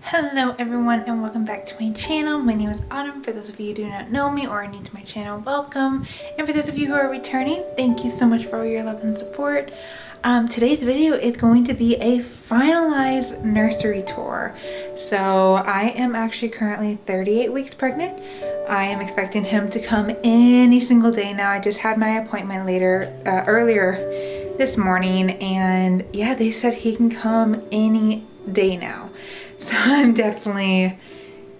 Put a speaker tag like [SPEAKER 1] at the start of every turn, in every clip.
[SPEAKER 1] Hello everyone and welcome back to my channel. My name is Autumn. For those of you who do not know me or are new to my channel, welcome. And for those of you who are returning, thank you so much for all your love and support. Today's video is going to be a finalized nursery tour. So I am actually currently 38 weeks pregnant. I am expecting him to come any single day now. I just had my appointment earlier this morning, and yeah, they said he can come any day now. So I'm definitely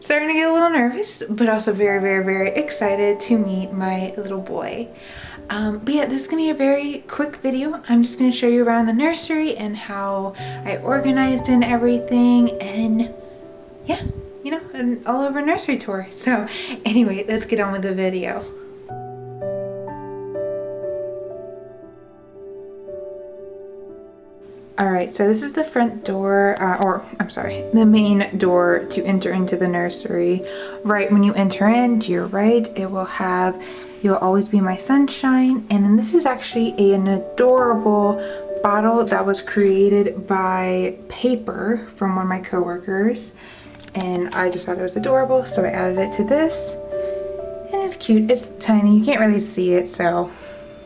[SPEAKER 1] starting to get a little nervous, but also very, very, very excited to meet my little boy. But yeah, this is gonna be a very quick video. I'm just gonna show you around the nursery and how I organized and everything, and yeah, you know, an all over nursery tour. So anyway, let's get on with the video. Alright, so this is the front door, the main door to enter into the nursery. Right when you enter in, to your right, it will have "You'll Always Be My Sunshine," and then this is actually an adorable bottle that was created by paper from one of my coworkers, and I just thought it was adorable, so I added it to this, and it's cute. It's tiny, you can't really see it, so,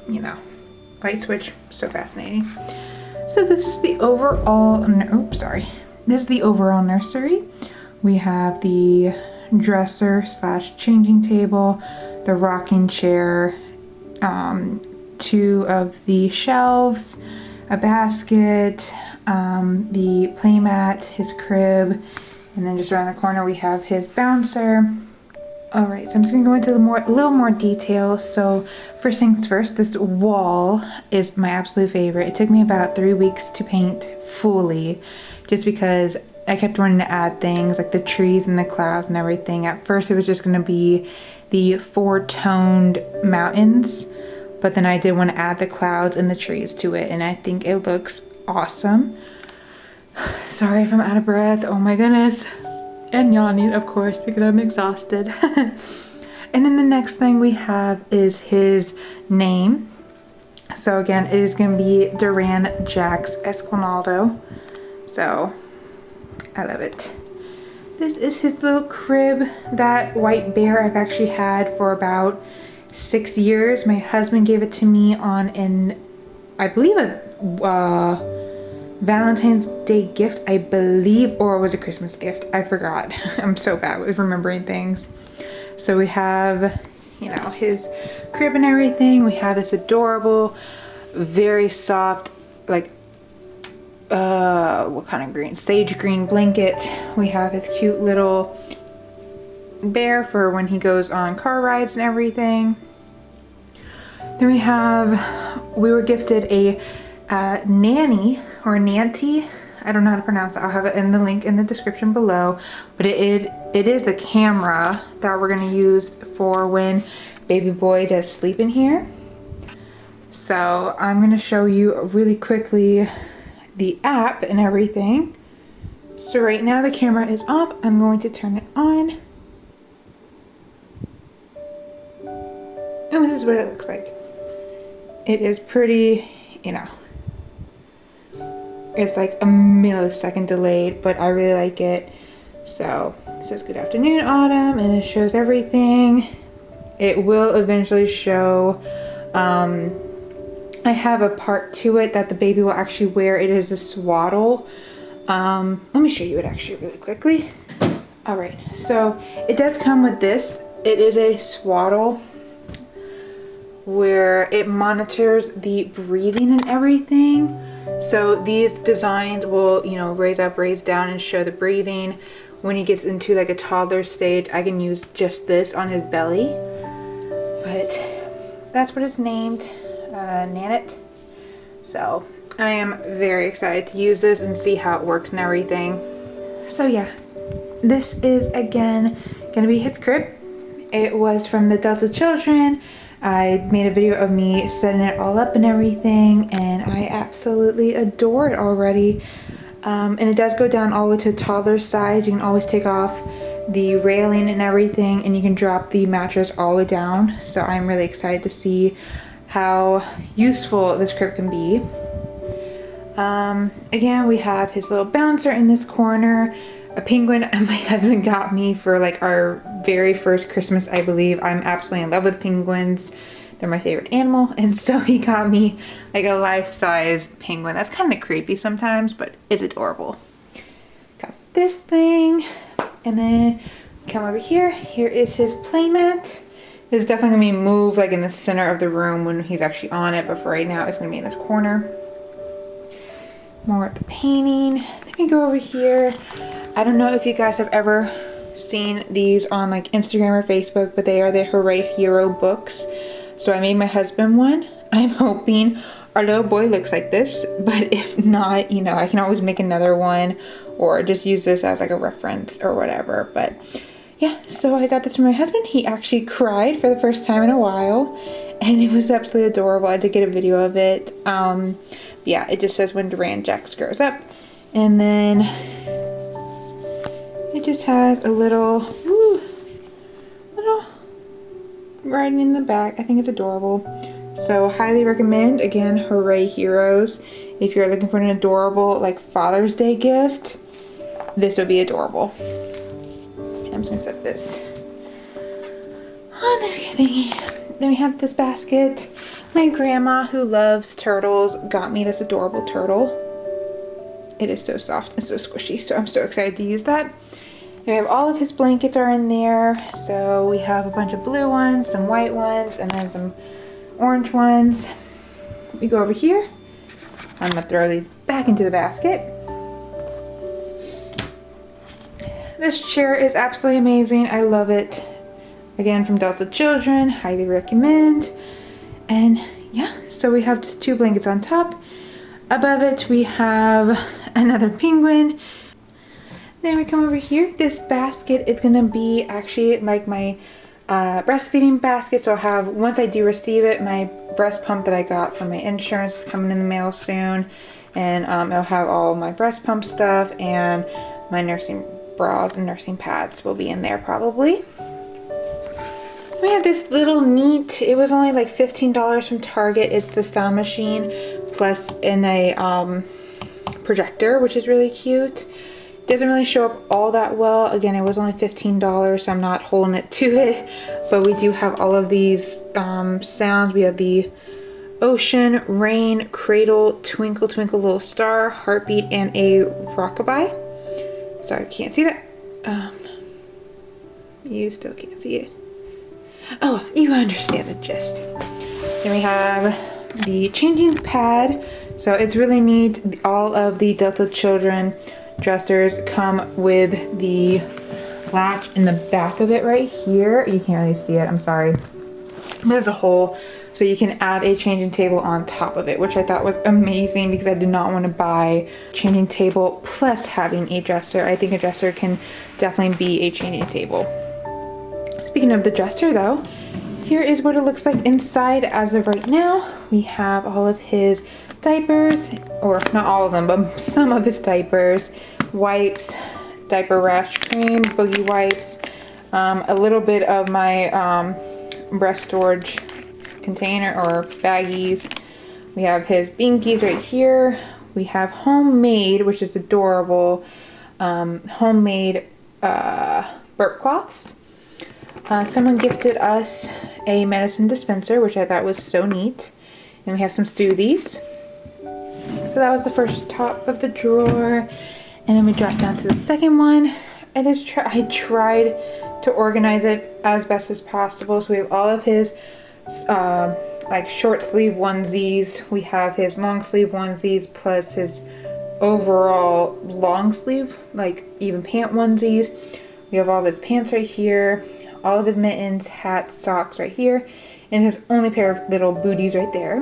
[SPEAKER 1] you know, light switch, so fascinating. So this is the overall, this is the overall nursery. We have the dresser / changing table, the rocking chair, 2 of the shelves, a basket, the playmat, his crib, and then just around the corner we have his bouncer. Alright, so I'm just going to go into a little more detail. So first things first, this wall is my absolute favorite. It took me about 3 weeks to paint fully, just because I kept wanting to add things like the trees and the clouds and everything. At first it was just going to be the 4-toned mountains, but then I did want to add the clouds and the trees to it, and I think it looks awesome. Sorry if I'm out of breath, oh my goodness. And yawning, of course, because I'm exhausted. And then the next thing we have is his name. So again, it is going to be Duran Jax Esquinaldo. So I love it. This is his little crib. That white bear I've actually had for about 6 years. My husband gave it to me on I believe a Valentine's Day gift, I believe, or it was a Christmas gift. I forgot. I'm so bad with remembering things. So we have, you know, his crib and everything. We have this adorable, very soft, like, what kind of green? Sage green blanket. We have his cute little bear for when he goes on car rides and everything. Then we were gifted a nanny or Nanty, I don't know how to pronounce it. I'll have it in the link in the description below, but it is the camera that we're going to use for when baby boy does sleep in here. So I'm going to show you really quickly the app and everything. So right now the camera is off. I'm going to turn it on, and this is what it looks like. It is pretty, you know, it's like a millisecond delayed, but I really like it. So it says "Good afternoon, Autumn," and it shows everything. It will eventually show, I have a part to it that the baby will actually wear. It is a swaddle. Let me show you it actually really quickly. Alright, so it does come with this. It is a swaddle where it monitors the breathing and everything. So these designs will, you know, raise up, raise down, and show the breathing. When he gets into like a toddler stage, I can use just this on his belly. But that's what it's named, Nanit. So I am very excited to use this and see how it works and everything. So yeah, this is again gonna be his crib. It was from the Delta Children. I made a video of me setting it all up and everything, and I absolutely adore it already. And it does go down all the way to a toddler size. You can always take off the railing and everything, and you can drop the mattress all the way down. So I'm really excited to see how useful this crib can be. Again, we have his little bouncer in this corner. a penguin my husband got me for like our very first Christmas, I believe. I'm absolutely in love with penguins. They're my favorite animal. And so he got me like a life-size penguin. That's kind of creepy sometimes, but it's adorable. Got this thing. And then come over here. Here is his playmat. This is definitely gonna be moved like in the center of the room when he's actually on it, but for right now it's gonna be in this corner. More of the painting. Let me go over here. I don't know if you guys have ever seen these on like Instagram or Facebook, but they are the Hooray Hero books. So I made my husband one. I'm hoping our little boy looks like this, but if not, you know, I can always make another one or just use this as like a reference or whatever. But yeah, so I got this from my husband. He actually cried for the first time in a while, and it was absolutely adorable. I did get a video of it. Yeah, it just says when Duran Jax grows up. And then it just has a little writing in the back. I think it's adorable. So highly recommend, again, Hooray Heroes. If you're looking for an adorable like Father's Day gift, this would be adorable. I'm just gonna set this on the thingy. Then we have this basket. My grandma, who loves turtles, got me this adorable turtle. It is so soft and so squishy, so I'm so excited to use that. And we have all of his blankets are in there. So we have a bunch of blue ones, some white ones, and then some orange ones. We go over here. I'm gonna throw these back into the basket. This chair is absolutely amazing. I love it. Again, from Delta Children, highly recommend. And yeah, so we have just 2 blankets on top. Above it, we have another penguin. Then we come over here. This basket is gonna be actually like my breastfeeding basket. So I'll have, once I do receive it, my breast pump that I got from my insurance is coming in the mail soon. And it'll have all my breast pump stuff, and my nursing bras and nursing pads will be in there probably. We have this little neat, it was only like $15 from Target. It's the sound machine plus in a projector, which is really cute. Doesn't really show up all that well. Again, it was only $15, so I'm not holding it to it. But we do have all of these sounds. We have the ocean, rain, cradle, twinkle, twinkle, little star, heartbeat, and a rockabye. Sorry, can't see that. You still can't see it. Oh, you understand the gist. Then we have the changing pad. So it's really neat. All of the Delta Children dressers come with the latch in the back of it right here. You can't really see it, I'm sorry. There's a hole, so you can add a changing table on top of it, which I thought was amazing because I did not want to buy changing table plus having a dresser. I think a dresser can definitely be a changing table. Speaking of the dresser though, here is what it looks like inside as of right now. We have all of his diapers, or not all of them, but some of his diapers, wipes, diaper rash cream, boogie wipes, a little bit of my breast storage container or baggies. We have his binkies right here. We have homemade, which is adorable, homemade burp cloths. Someone gifted us a medicine dispenser, which I thought was so neat. And we have some Soothies. So that was the first top of the drawer. And then we drop down to the second one. I tried to organize it as best as possible. So we have all of his like short sleeve onesies. We have his long sleeve onesies plus his overall long sleeve, like even pant onesies. We have all of his pants right here. All of his mittens, hats, socks right here, and his only pair of little booties right there.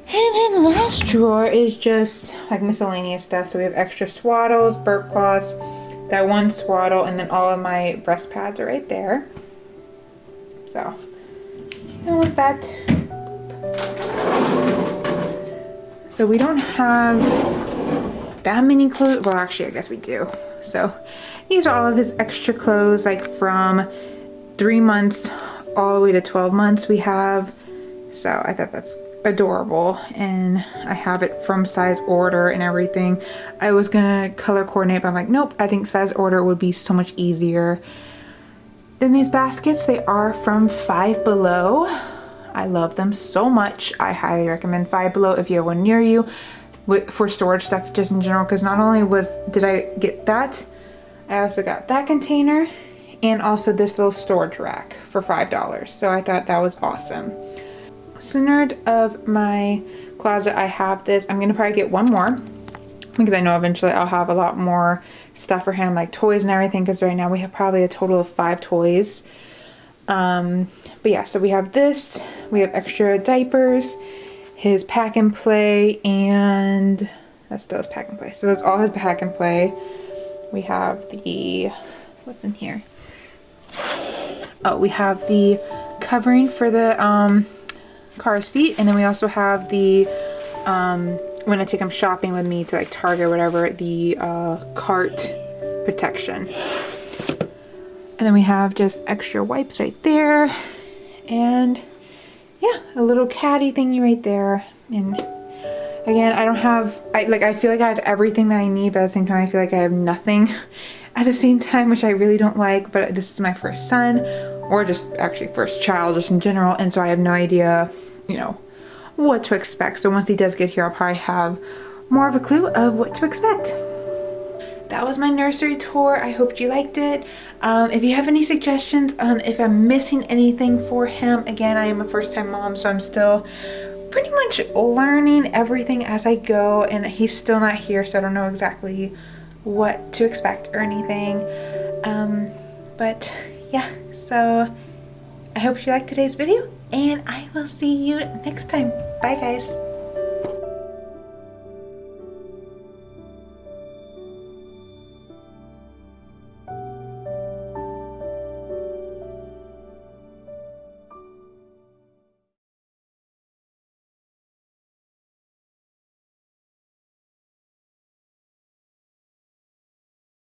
[SPEAKER 1] And then the last drawer is just like miscellaneous stuff. So we have extra swaddles, burp cloths, that one swaddle, and then all of my breast pads are right there. So that was that. So we don't have that many clothes. Well, actually, I guess we do. So these are all of his extra clothes, like from 3 months all the way to 12 months we have. So I thought that's adorable, and I have it from size order and everything. I was gonna color coordinate, but I'm like, nope, I think size order would be so much easier. Then these baskets, they are from Five Below. I love them so much. I highly recommend Five Below if you have one near you for storage stuff just in general, because not only did I get that, I also got that container and also this little storage rack for $5. So I thought that was awesome. Centered of my closet, I have this. I'm gonna probably get one more because I know eventually I'll have a lot more stuff for him, like toys and everything, because right now we have probably a total of 5 toys. But yeah, so we have this, we have extra diapers, his pack and play, and that's still his pack and play. So that's all his pack and play. We have the, what's in here? Oh, we have the covering for the car seat, and then we also have the when I take him shopping with me to like Target or whatever, the cart protection. And then we have just extra wipes right there, and yeah, a little caddy thingy right there. And again, I don't have, I feel like I have everything that I need, but at the same time I feel like I have nothing at the same time, which I really don't like. But this is my first son, or just actually first child just in general, and so I have no idea, you know, what to expect. So once he does get here, I'll probably have more of a clue of what to expect. That was my nursery tour. I hope you liked it. If you have any suggestions on if I'm missing anything for him, again, I am a first-time mom, so I'm still pretty much learning everything as I go, and he's still not here, so I don't know exactly what to expect or anything. But yeah, so I hope you liked today's video, and I will see you next time. Bye guys.